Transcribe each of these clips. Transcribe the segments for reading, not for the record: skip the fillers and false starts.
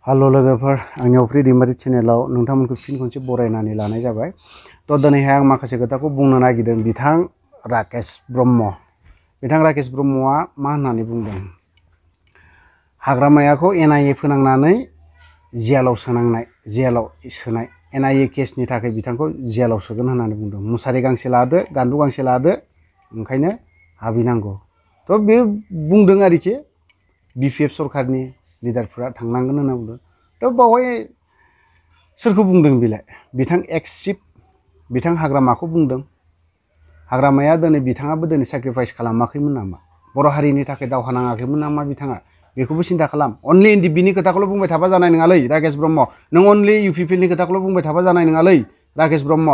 Hello लोगोफोर आंनि अफ्रि दैमारि चेनेलाव नोंथांमोनखौ फिन खनसे बरायनानै लानाय जाबाय। तो दिनैहाय आं माखासे खोथाखौ बुंनो नागिरदों। बिथां राकेश ब्रह्मआ मा होननानै बुंदों? हाग्रामायाखौ NIA फोनांनानै जेलाव सोनाय NIA केसनि थाखाय बिथांखौ जेलाव सोगोन होननानै बुंदों। मुसारि गांसे लादो, गान्दु गांसे लादो, ओंखायनो हाबहैनांगौ। तो बे बुंदों आरोखि BPF सरकारनि लिडारफोरा थांनांगोन होनना बुंदों। तो बावहाय सोरखौ बुंदों बेलाय? बिथां एक्स चिफ बिथां हाग्रामाखौ बुंदों। हाग्रामाया दिनै बिथाङाबो दिनै सेक्रिफाइस खालामाखैमोन नामा? बर' हारिनि थाखाय दावहा नाङाखैमोन नामा बिथाङा? बेखौबो सिन्था खालाम। अनलि NDP-नि खोथाखौल' बुंबाय थाबा जानाय नङालै राकेश ब्रह्म। नों अनलि UPPL-नि खोथाखौल' बुंबाय थाबा जानाय नङालै राकेश ब्रह्म।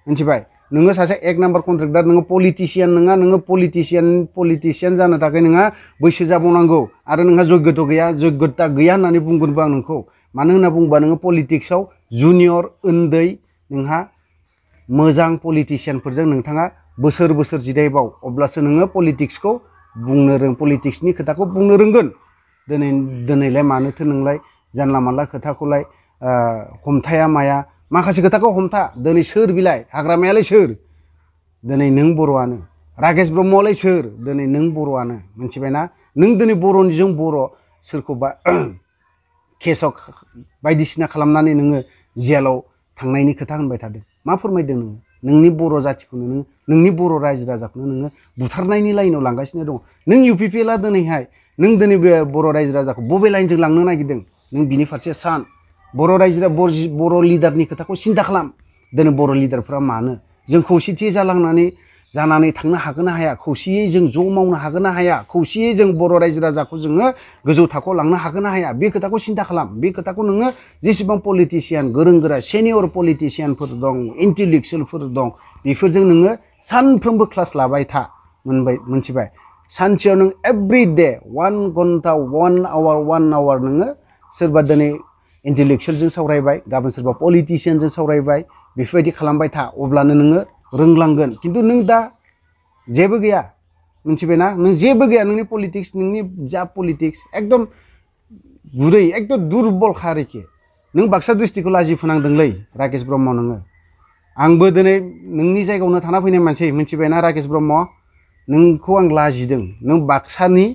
मिथिबाय? नोङो सासे 1 नाम्बार कन्ट्रेक्टर, नोङो पलिटिशियान नङा। नोङो पलिटिशियान जानो थाखाय नोंहा बैसो जाबावनांगौ आरो नोंहा जग्यता गैया होननानै बुंगोनबो आं नोंखौ। मानो होनना बुङोबा नोङो पलिटिक्सआव जुनियर उन्दै, नोंहा मोजां पलिटिशियानफोरजों नोंथाङा बोसोर जिरायबाव, अब्लासो नोङो पलिटिक्सखौ पलिटिक्सनि खोथाखौ बुंनो रोंगोन। दिनैलाय मानोथो नोंलाय जानला मानला खोथाखौलाय हमथाया माया? माखासे खोथाखौ हमथा। दिनै सोर बिलाय? हाग्रामायालाय सोर? दिनै नों बर'आनो। राकेश ब्रह्मआलाय सोर? दिनै नों बर'आनो। मिथिबायना? नों दिनै बर'निजों बर' सोरखौबा केसआव बायदिसिना खालामनानै नोङो जेलाव थांनायनि खोथा होनबाय थादों। मा फोरमायदों नोङो? नोंनि बर' जाथिखौनो नोंनि बर' रायजो राजाखौनो नोङो बुथारनायनि लाइनाव लांगासिनो दङ। नों UPPL-आ दिनैहाय नों दिनै बे बर' रायजो राजाखौ बबे लाइनजों लांनो नागिरदों? नों बिनि फारसे सान। बर' लिडारनि खोथाखौ सिन्था खालाम। दिनै बर' लिडारफ्रा मानो? जों खौसेथि जानानै थांनो हागोन ना हाया? खौसेयै जों ज' मावनो हागोन ना हाया? खौसेयै जों बर' रायजो राजाखौ जोङो गोजौ थाखोआव लांनो हागोन ना हाया? बे खोथाखौ सिन्था खालाम। बे खोथाखौ नोङो जेसेबां पलिटिशियान, गोरों गोरा सिनियर पलिटिशियानफोर दं, इन्टेलेक्सुयेलफोर दं, बेफोरजों नोङो सानफ्रोमबो क्लास लाबाय था। मिथिबाय? सानसेयाव नों एभ्रिडे 1 घन्टा 1 आवार नोङो सोरबा दिनै इन्टेलेक्सुयेलजों सावरायबाय, गाबोन सोरबा पलिटिशियानजों सावरायबाय, बेफोरबायदि खालामबाय था। अब्लानो नोङो रोंलांगोन। खिन्थु नों दा जेबो गैया। मिथिबायना? नों जेबो गैया। नोंनि पलिटिक्स, नोंनि जा पलिटिक्स एकदम गुरै, एकदम दुरबलखा आरोखि। नों बाक्सा डिस्ट्रिक्टखौ लाजि फोनांदोंलै राकेश ब्रह्म नोङो। आंबो दिनै नोंनि जायगायावनो थाना फैनाय मानसि। मिथिबायना राकेश ब्रह्म? नोंखौ आं लाजिदों। नों बाक्सानि,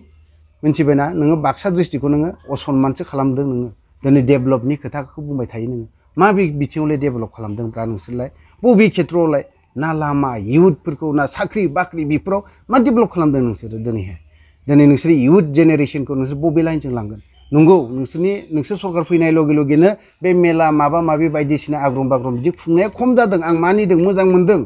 मिथिबायना? नोङो बाक्सा डिस्ट्रिक्टखौ नोङो असनमानसो खालामदों नोङो। दिनै डेभेलपनि खोथाखौ बुंबाय थायो नोङो। मा बिथिङावलाय डेभेलप खालामदोंब्रा नोंसोरलाय? बबे खेथ्रआवलाय? ना लामा, इयुथफोरखौ, ना साख्रि बाख्रि, बेफोराव मा डेभेलप खालामदों नोंसोरो दिनैहाय? दिनै नोंसोर इयुथ जेनेरेसनखौ नोंसोर बबे लाइनजों लांगोन? नंगौ, नोंसोर सरकार फैनाय लगे लगेनो बे मेला माबा माबि बायदिसिना आग्रम बाग्रम बिदि खुंनाया खम जादों। आं मानिदों, मोजां मोनदों।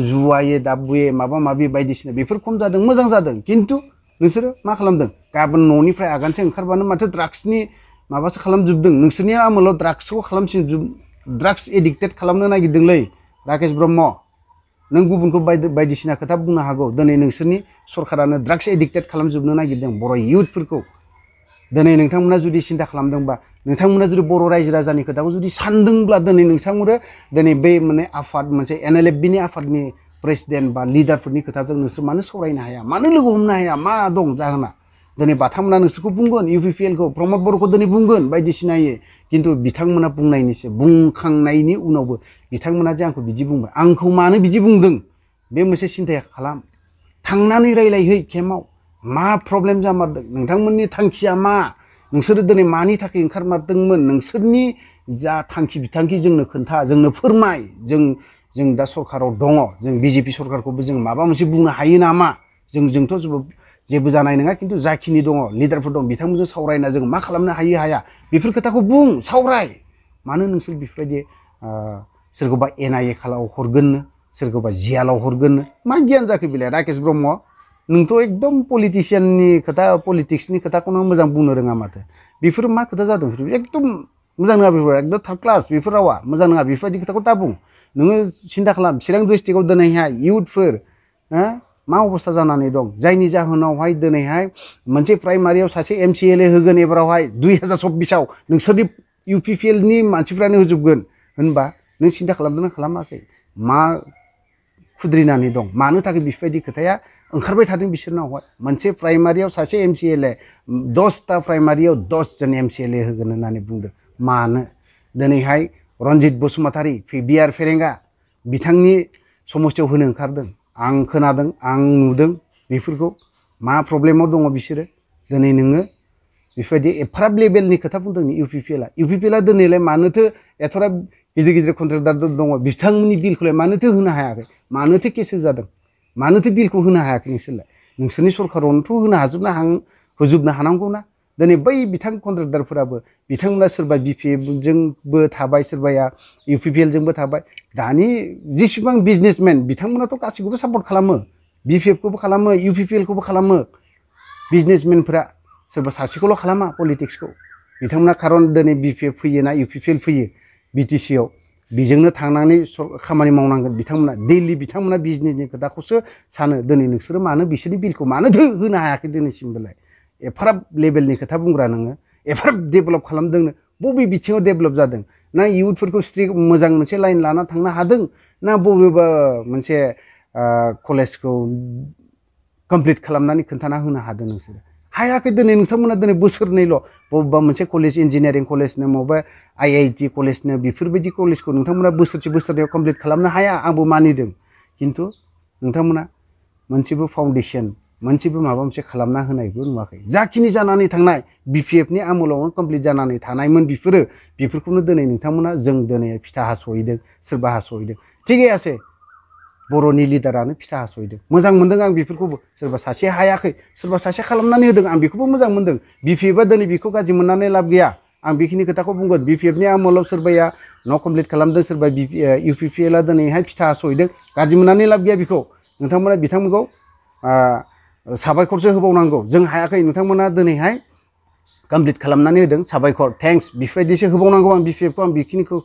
जुवाये दाबुये माबा माबि बायदिसिना बेफोर खम जादों, मोजां जादों। खिन्थु नोंसोरो मा खालामदों? गाबोन न'निफ्राय आगानसे ओंखारबानो माथो ड्राग्सनि माबासो खालामजोबदों। नोंसोरनि आमोलाव ड्राग्सखौ ड्राग्स एडिक्टेड खालामनो नागिरदोंलै राकेश ब्रह्म। नों गुबुनखौ बायदिसिना खोथा बुंनो हागौ। दिनै नोंसोरनि सरकारानो ड्राग्स एडिक्टेड खालामजोबनो नागिरदों बर' इयुथफोरखौ। दिनै नोंथांमोना जुदि सिन्था खालामदोंबा, नोंथांमोना जुदि बर' रायजो राजानि खोथाखौ जुदि सानदोंब्ला, दिनै नोंथांमोना दिनै बे आफाद मोनसे NLFB-नि आफादनि प्रेसिडेन्ट बा लिडारफोरनि खोथाजों नोंसोर मानो सावरायनो हाया? मानो लोगो हमनो हाया? मा दं जाहोना? दिनै बाथामोना नोंसोरखौ बुंगोन, UPPL-खौ, प्रमद बर'खौ दिनै बुंगोन बायदिसिनायै। खिन्थु बिथांमोना बुंखांनायनि उनावबो बिथांमोना जे आंखौ बिदि बुंबाय, आंखौ मानो बिदि बुंदों? बे मोनसे सिन्था खालाम। थांनानै रायलायहै केम्पआव। मा प्रब्लेम जामारदों? नोंथांमोननि थांखिया मा? नोंसोरो दिनै मानि थाखाय ओंखारमारदोंमोन? नोंसोरनि जा थांखि बिथांखि जोंनो खोन्था, जोंनो फोरमाय। जों दा सरकाराव दङ। जों BJP सरकारखौबो जों माबा मोनसे बुंनो हायो नामा? जोंथ' जेबो जानाय नङा। खिन्थु जाखिनि दङ, लिडारफोर दं, बिथांमोनजों सावरायना जों मा खालामनो हायो हाया? बेफोर खोथाखौ बुं, सावराय। मानो नोंसोर बेफोरबायदि सोरखौबा NIA हरगोननो, सोरखौबा जेलाव हरगोननो? मा गियान जाखो बेलाय राकेश ब्रह्म? नोंथ' एकदम पलिटिक्सनि खोथाखौनो मोजां बुंनो रोङा माथो। बेफोर मा खोथा जादों? एकदम मोजां नङा। बेफोर एकदम थार्ड क्लास। बेफोर रावा मोजां नङा। बेफोरबायदि खोथाखौ दा बुं। नोङो सिन्था खालाम। चिरां डिस्ट्रिक्टआव दिनैहाय इयुथफोर मा अबस्था जानानै दं? जायनि जाहोनावहाय दिनैहाय मोनसे प्राइमारियाव सासे MCLA होगोन एबारावहाय 2024आव नोंसोरनि UPPL-नि मानसिफ्रानो होजोबगोन होनबा नों सिन्था खालामदोंना खालामाखै? मा खुद्रिनानै दं? मानो थाखाय बेफोरबायदि खोथाया ओंखारबाय थादों बिसोरनावहाय मोनसे प्राइमारियाव सासे MCLA 10टा प्राइमारियाव 10 जन MCLA होगोन होननानै बुंदों मानो दिनैहाय रनजित बसुमतारी बिआर फेरेंगा बिथांनि समस्थियाव होनो ओंखारदों आं खोनादों आं नुदों बेफोरखौ मा प्रब्लेमाव दङ बिसोरो दिनै नोङो बेफोरबायदि एफाराब लेभेलनि खोथा बुंदों UPPLआ दिनैलाय मानोथो एथरा गिदिर गिदिर कन्ट्रेक्टर दङ बिथांमोननि बिलखौलाय मानोथो होनो हायाखै मानोथो केस होजादों मानोथो बिलखौ होनो हायाखै नोंसोरनि सरखारावनोथ' होजोबनो हानांगौना दिनै बै बिथां कन्ट्रेक्टरफोराबो बिथांमोना सोरबा BPF जोंबो थाबाय सोरबाया UPPL जोंबो थाबाय दानि जेसेबां बिजनेसमेन बिथांमोनाथ' गासैखौबो सापर्ट खालामो BPF खौबो खालामो UPPL खौबो खालामो बिजनेसमेनफोरा सोरबा सासेखौल' खालामा पलिटिक्सखौ बिथांमोना खारन दिनै BPF फैयोना UPPL फैयो BTC आव बेजोंनो थांनानै खामानि मावनांगोन बिथांमोना दैलि बिथांमोना बिजनेसनि खोथाखौसो सानो दिनै नोंसोरो मानो बिसोरनि बिलखौ मानो होनो हायाखै दिनैसिमबोलाय एफाराब लेभेलनि खोथा बुंग्रा नोङो एफाराब डेभेलप खालामदोंनो बबे बिथिङाव डेभेलप जादों ना इयुथफोरखौ स्ट्रिक्ट मोजां मोनसे लाइन लाना थांनो हादों ना बबेबा मोनसे कलेजखौ कमप्लिट खालामनानै खोन्थाना होनो हादों नोंसोरो हायाखै दिनै नोंथांमोना दिनै बोसोरनैल' बबेबा मोनसे कलेज इन्जिनियारिं कलेजनो बबेबा IIT कलेजनो बेफोरबायदि कलेजखौ नोंथांमोना बोसोरसेयाव कमप्लिट खालामनो हाया आंबो मानिदों खिन्थु नोंथांमोना मोनसेबो फाउन्डेसन मोनसेबो माबा मोनसे खालामना होनायबो नुवाखै जाखिनि जानानै थांनाय BPFनि आमोलावनो कमप्लिट जानानै थानायमोन बेफोरखौनो दिनै नोंथांमोना जों दिनै फिथा हास'हैदों सोरबा हास'हैदों थिगै आसे बर'नि लिडारानो फिथा हास'हैदों मोजां मोनदों आं बेफोरखौबो सोरबा सासे हायाखै सोरबा सासे खालामनानै होदों आं बेखौबो मोजां मोनदों BPFआ दिनै बेखौ गाज्रि मोननानै लाब गैया आं बेखिनि खोथाखौ बुंगोन BPFनि आमोलाव सोरबाया न' कमप्लिट खालामदों सोरबा UPPLआ दिनैहाय फिथा हास'हैदों गाज्रि मोननानै लाब गैया बेखौ नोंथांमोना बिथांमोनखौ साबायखरसो होबावनांगौ जों हायाखै नोंथांमोना दिनैहाय कमप्लिट खालामनानै होदों साबायखर थेंक्स बेफोरबायदिसो होबावनांगौ आं BPFखौ आं बेखिनिखौ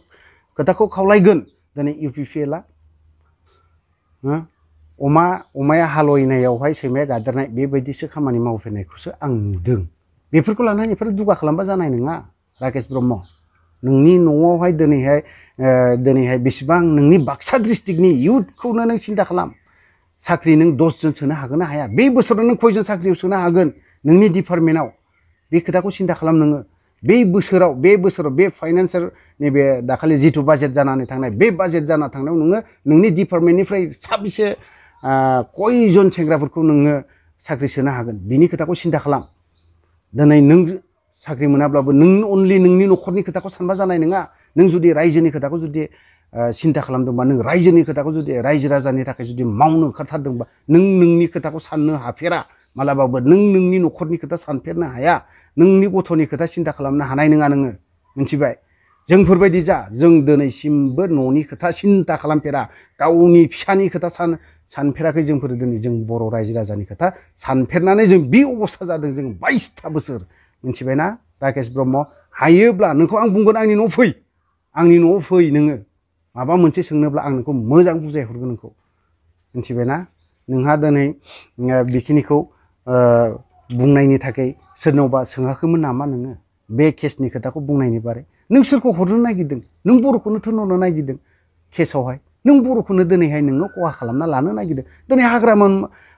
खोथाखौ खावलायगोन दिनै UPPLआ अमाया हालयनायावहाय सैमाया गादेरनाय बेबायदिसो खामानि मावफैनायखौसो आं नुदों बेफोरखौ लानानै एफोर दुगा खालामबा जानाय नङा राकेश ब्रह्म नोंनि न'आवहाय दिनैहाय बेसेबां नोंनि बाक्सा डिस्ट्रिक्टनि इयुथखौनो नों सिन्था खालाम साख्रि नों 10 जन सोनो हागोन ना हाया बे बोसोराव नों खयजन साख्रियाव सोनो हागोन नोंनि डिपार्टमेन्टआव बे खोथाखौ सिन्था खालाम नोङो बे बोसोराव बे फाइनान्सियेल नैबे दाखालि जिथु बाजेट जानानै थांनाय बे बाजेट जाना थांनायाव नोङो नोंनि डिपार्टमेन्टनिफ्राय साबेसे कयजन सेंग्राफोरखौ नोङो साख्रि सोनो हागोन बिनि खोथाखौ सिन्था खालाम दिनै नों साख्रि मोनाब्लाबो नों अनलि नोंनि न'खरनि खोथाखौ सानबा जानाय नङा नों जुदि रायजोनि खोथाखौ जुदि सिन्था खालामदोंबा नों रायजोनि खोथाखौ जुदि रायजो राजानि थाखाय जुदि मावनो ओंखारथारदोंबा नों नोंनि खोथाखौ साननो हाफेरा मालाबाबो नों नोंनि न'खरनि खोथा सानफेरनो हाया नोंनि गथ'नि खोथा सिन्था खालामनो हानाय नङा नोङो मिथिबाय जोंफोरबायदि जा जों दिनैसिमबो न'नि खोथा सिन्था खालामफेरा गावनि फिसानि खोथा सानफेराखै जोंफोर दिनै जों बर' रायजो राजानि खोथा सानफेरनानै जों बे अबस्था जादों जों 22 बोसोर मिथिबायना राकेश ब्रह्म हायोब्ला नोंखौ आं बुंगोन आंनि न'आव फै नोङो माबा मोनसे सोंनोब्ला आं नोंखौ मोजां बुजायहरगोन नोंखौ मिथिबायना नोंहा दिनै बेखिनिखौ बुंनायनि थाखाय सोरनावबा सोङाखैमोन नामा नोङो बे केसनि खोथाखौ बुंनायनि बारै नों सोरखौ हरनो नागिरदों नों बर'खौनो थोनहरनो नागिरदों केसआवहाय नों बर'खौनो दिनैहाय नोङो खहा खालामना लानो नागिरदों दिनै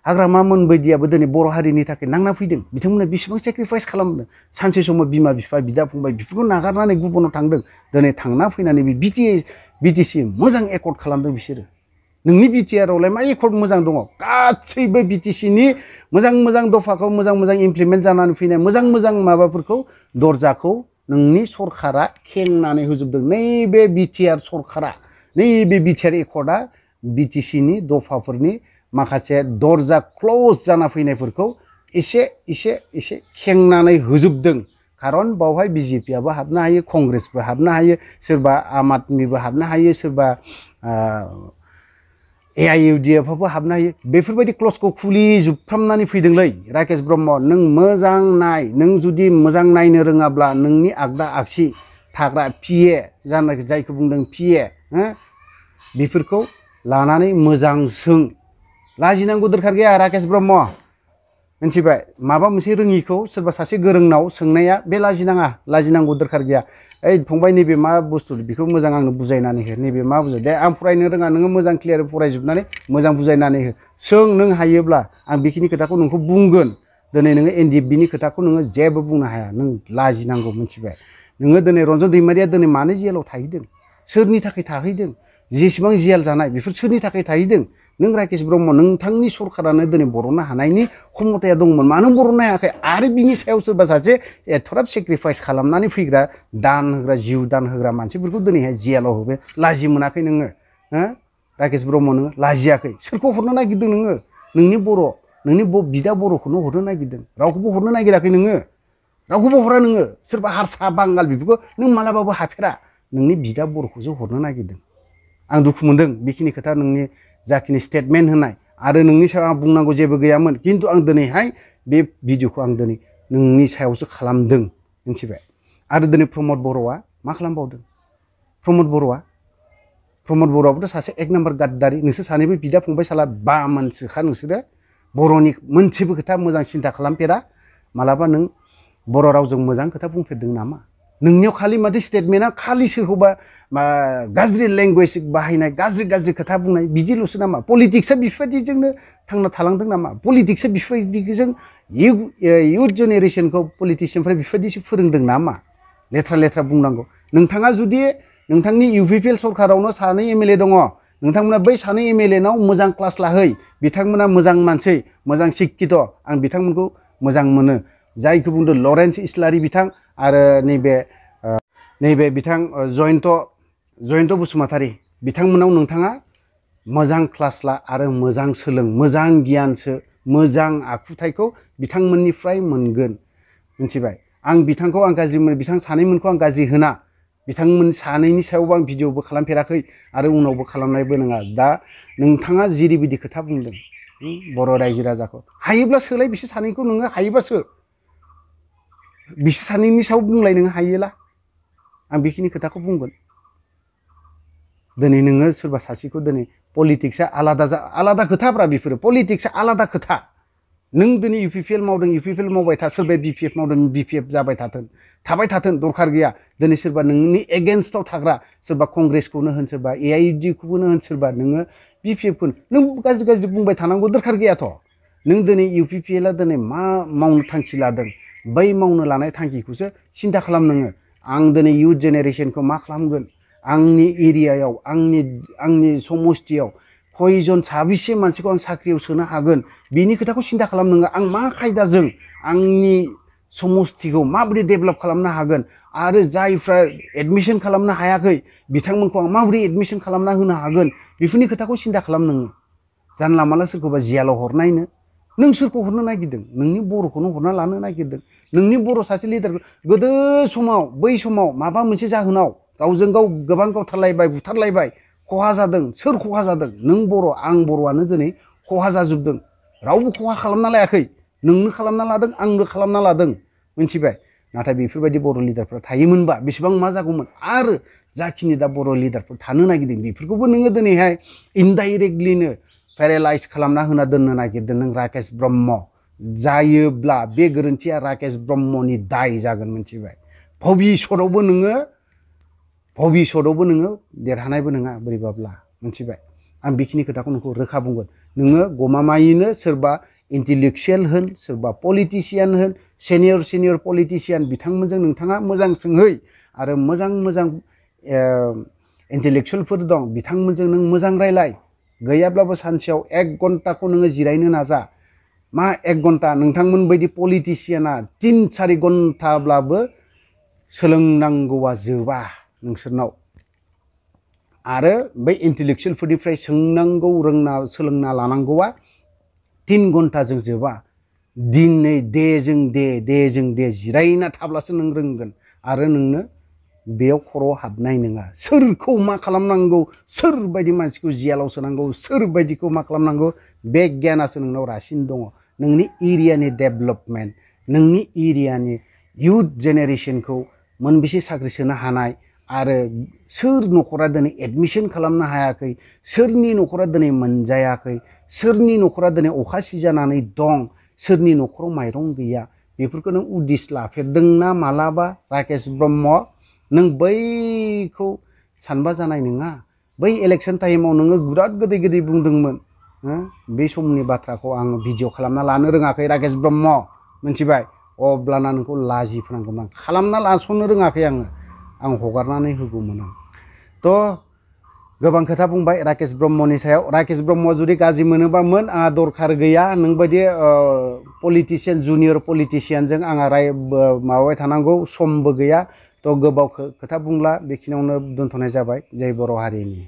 हाग्रामामोन बायदियाबो दिनै बर' हारिनि थाखाय नांना फैदों बिथांमोना बेसेबां सेक्रिफाइस खालामदों सानसे समाव बिमा बिफा बिदा फंबाय बेफोरखौ नागारनानै गुबुनाव थांदों दिनै थांना फैनानै बे BTC मोजां एकर्ड खालामदों बिसोरो नोंनि BTRआवलाय मा एकर्ड मोजां दङ गासैबो BTCनि मोजां दफाखौ मोजां इमप्लिमेन्ट जानानै फैनाय मोजां माबाफोरखौ दरजाखौ नोंनि सरखारा खेंनानै होजोबदों नैबे BTR सरखारा नैबे BTR एकर्डआ BTCनि दफाफोरनि माखासे दरजा क्ल'ज जाना फैनायफोरखौ एसे खेंनानै होजोबदों खारन बावहाय BJPआबो हाबनो हायो कंग्रेसबो हाबनो हायो सोरबा आम आदमिबो हाबनो हायो सोरबा AIUDFआबो हाबनो हायो बेफोरबायदि क्ल'जखौ खुलिजोबफ्रामनानै फैदोंलै राकेश ब्रह्म नों मोजां नाय नों जुदि मोजां नायनो रोङाब्ला नोंनि आगदा आगसि थाग्रा PA जायखौ बुंदों PA बेफोरखौ लानानै मोजां सों लाजिनांगौ दरखार गैया राकेश ब्रह्म मिथिबाय माबा मोनसे रोङिखौ सोरबा सासे गोरोंनाव सोंनाया बे लाजिनांगौ दरखार गैया ओइ फंबाय नैबे मा बुस्थु बेखौ मोजां आंनो बुजायनानै हो नैबे मा बुजाय दे आं फरायनो रोङा नोङो मोजां क्लियार फरायजोबनानै मोजां बुजायनानै हो सों नों हायोब्ला आं बेखिनि खोथाखौ नोंखौ बुंगोन दिनै नोङो एनडिएफबिनि खोथाखौ नोङो जेबो बुंनो हाया नों लाजिनांगौ मिथिबाय नोङो दिनै रन्जन दैमारिया दिनै मानो जेलाव थाहैदों सोरनि थाखाय थाहैदों जेसेबां जेल जानाय बेफोर सोरनि थाखाय थाहैदों नों राकेश ब्रह्म नोंथांनि सरकारानो दिनै बर'नो हानायनि क्षमताया दंमोन मानो बर'नो हायाखै आरो बिनि सायाव सोरबा सासे एथ'राब सेक्रिफाइस खालामनानै फैग्रा दान होग्रा जिउ दान होग्रा मानसिफोरखौ दिनैहाय जेलाव होबाय लाजि मोनाखै नोङो हो राकेश ब्रह्म नोङो लाजियाखै सोरखौ हरनो नागिरदों नोङो नोंनि बर' नोंनि बिदा बर'खौनो हरनो नागिरदों रावखौबो हरनो नागिराखै नोङो रावखौबो हरा नोङो सोरबा हारसा बांगाल बेफोरखौ नों मालाबाबो हाफेरा नोंनि बिदा बर'खौसो हरनो नागिरदों आं दुखु मोनदों बेखिनि खोथा नोंनि जाखिनि स्टेटमेन्ट होनाय आरो नोंनि सायाव आं बुंनांगौ जेबो गैयामोन खिन्थु आं दिनैहाय बे भिडिअखौ आं दिनै नोंनि सायावसो खालामदों मिथिबाय आरो दिनै प्रमद बर'आ मा खालामबावदों प्रमद बर'आबोथ' सासे एक नाम्बार गाद्दारि नोंसोर सानैबो बिदा फंबाय साला बामोनसोखा नोंसोरो बर'नि मोनसेबो खोथा मोजां सिन्था खालामफेरा मालाबा नों बर' रावजों मोजां खोथा बुंफेरदों नामा नोंनियाव खालि माथो स्टेटमेन्टआ खालि सोरखौबा गाज्रि लेंगुवेज बाहायनाय गाज्रि खोथा बुंनाय बिदिल'सो नामा पलिटिक्सआ बेफोरबायदिजोंनो थांना थालांदों नामा पलिटिक्सआ बेफोरबायदिजों इयुथ जेनेरेसनखौ पलिटिसियानफ्रा बेफोरबायदिसो फोरोंदों नामा लेथ्रा बुंनांगौ नोंथाङा जुदि नोंथांनि इउपिपिएल सरकारावनो सानै एमएलए दङ नोंथांमोना बै सानै एमएलए नाव मोजां क्लास लाहै बिथांमोना मोजां मानसि मोजां शिक्षित आं बिथांमोनखौ मोजां मोनो जायखौ बुंदों लरेन्स इस्लारि बिथां आरो नैबे बिथां जयन्त बसुमतारी बिथांमोनाव नोंथाङा मोजां क्लास ला आरो मोजां सोलों मोजां गियानसो मोजां आखुथायखौ बिथांमोननिफ्राय मोनगोन मिथिबाय आं बिथांखौ आं गाज्रि मोनो बिथां सानैमोनखौ आं गाज्रि होना बिथांमोन सानैनि सायावबो आं भिडिअबो खालामफेराखै आरो उनावबो खालामनायबो नङा दा नोंथाङा जेरैबायदि खोथा बुंदों बर' रायजो राजाखौ हायोब्ला सोलाय बिसोर सानैखौ नोङो हायोबासो बिसोर सानैनि सायाव बुंलाय नोङो हायोला आं बेखिनि खोथाखौ बुंगोन दिनै नोङो सोरबा सासेखौ दिनै पलिटिक्सआ आलादा खोथाफ्रा बेफोरो पलिटिक्सआ आलादा खोथा नों दिनै इउपिपिएल मावदों इउपिपिएल मावबाय था सोरबाया बिपिएफ मावदों बिपिएफ जाबाय थाबाय थाथों दरखार गैया दिनै सोरबा नोंनि एगेन्स्टआव थाग्रा सोरबा कंग्रेसखौनो होन सोरबा एआइडिखौनो होन सोरबा नोङो बिपिएफखौनो नों गाज्रि बुंबाय थानांगौ दरखार गैयाथ' नों दिनै इउपिपिएलआ दिनै मा मावनो थांखि लादों बै मावनो लानाय थांखिखौसो सिन्था खालाम नोङो आं दिनै इयुथ जेनेरेसनखौ मा खालामगोन आंनि एरियायाव आंनि समस्थियाव खयजन साबेसे मानसिखौ आं साख्रियाव सोनो हागोन बिनि खोथाखौ सिन्था खालाम नोङो आं मा खायदाजों आंनि समस्थिखौ माबोरै डेभेलप खालामनो हागोन आरो जायफ्रा एडमिसन खालामनो हायाखै बिथांमोनखौ आं माबोरै एडमिसन खालामना होनो हागोन बेफोरनि खोथाखौ सिन्था खालाम नोङो जानला मानला सोरखौबा जेलाव हरनायनो नों सोरखौ हरनो नागिरदों नोंनि बर'खौनो हरना लानो नागिरदों नोंनि बर' सासे लिडारखौ गोदो समाव बै समाव माबा मोनसे जाहोनाव गावजों गाव गोबां गावथारलायबाय बुथारलायबाय खहा जादों सोर खहा जादों नों बर' आं बर'आनो दिनै खहा जाजोबदों रावबो खहा खालामना लायाखै नोंनो खालामना लादों आंनो खालामना लादों मिथिबाय नाथाय बेफोरबायदि बर' लिडारफोरा थायोमोनबा बेसेबां मा जागौमोन आरो जाखिनि दा बर' लिडारफोर थानो नागिरदों बेफोरखौबो नोङो दिनैहाय इनडाइरेक्टलिनो पेरालाइज खालामना होना दोननो नागिरदों नों राकेश ब्रह्म जायोब्ला बे गोरोन्थिया राकेश ब्रह्मनि दाय जागोन मिथिबाय भबिष्यतआवबो नोङो देरहानायबो नङा बोरैबाब्ला मिथिबाय आं बेखिनि खोथाखौ नोंखौ रोखा बुंगोन नोङो गमामायैनो सोरबा इन्टेलेक्सुयेल होन सोरबा पलिटिसियान होन सिनियर पलिटिसियान बिथांमोनजों नोंथाङा मोजां सोंहै आरो मोजां इन्टेलेक्सुयेलफोर दं बिथांमोनजों नों मोजां रायलाय गैयाब्लाबो सानसेयाव 1 घन्टाखौ नोङो जिरायनो नाजा मा 1 घन्टा नोंथांमोन बायदि पलिटिसियाना 3-4 घन्टाब्लाबो सोलोंनांगौआ जोबा नोंसोरनाव आरो बै इन्टेलेक्सुयेलफोरनिफ्राय सोलोंना लानांगौआ 3 घन्टाजों जोबा दिनै जों दे जिरायना थाब्लासो नों रोंगोन आरो नोंनो बेयाव खर'आव हाबनाय नङा सोरखौ मा खालामनांगौ सोरबायदि मानसिखौ जेलाव सोनांगौ सोरबायदिखौ मा खालामनांगौ बे गियानासो नोंनाव रासिन दङ नोंनि एरियानि डेभेलपमेन्ट नोंनि एरियानि इयुथ जेनेरेसनखौ मोनबेसे साख्रि सोनो हानाय आरो सोर न'खरा दिनै एडमिसन खालामनो हायाखै सोरनि न'खरा दिनै मोनजायाखै सोरनि न'खरा दिनै अखा सिजानानै दं सोरनि न'खराव माइरं गैया बेफोरखौ नों उदिस लाफेरदोंना मालाबा राकेश ब्रह्म नों बैखौ सानबा जानाय नङा बै इलेक्शन टाइमाव नोङो बिराद गोदै गोदै बुंदोंमोन बे समनि बाथ्राखौ आङो भिडिअ खालामना लानो रोङाखै राकेश ब्रह्म मिथिबाय अब्लाना नोंखौ लाजि फोनांगौमोन आं खालामना लास'नो रोङाखै आं हगारनानै होगौमोन आं थ' गोबां खोथा बुंबाय राकेश ब्रह्मनि सायाव राकेश ब्रह्मआ जुदि गाज्रि मोनोबामोन आंहा दरखार गैया नोंबायदि पलिटिशियान जुनियर पलिटिशियानजों आंहा माबाबाय थानांगौ समबो गैया थ' गोबाव खोथा बुंला बेखिनियावनो दोनथ'नाय जाबाय जय बर' हारिनि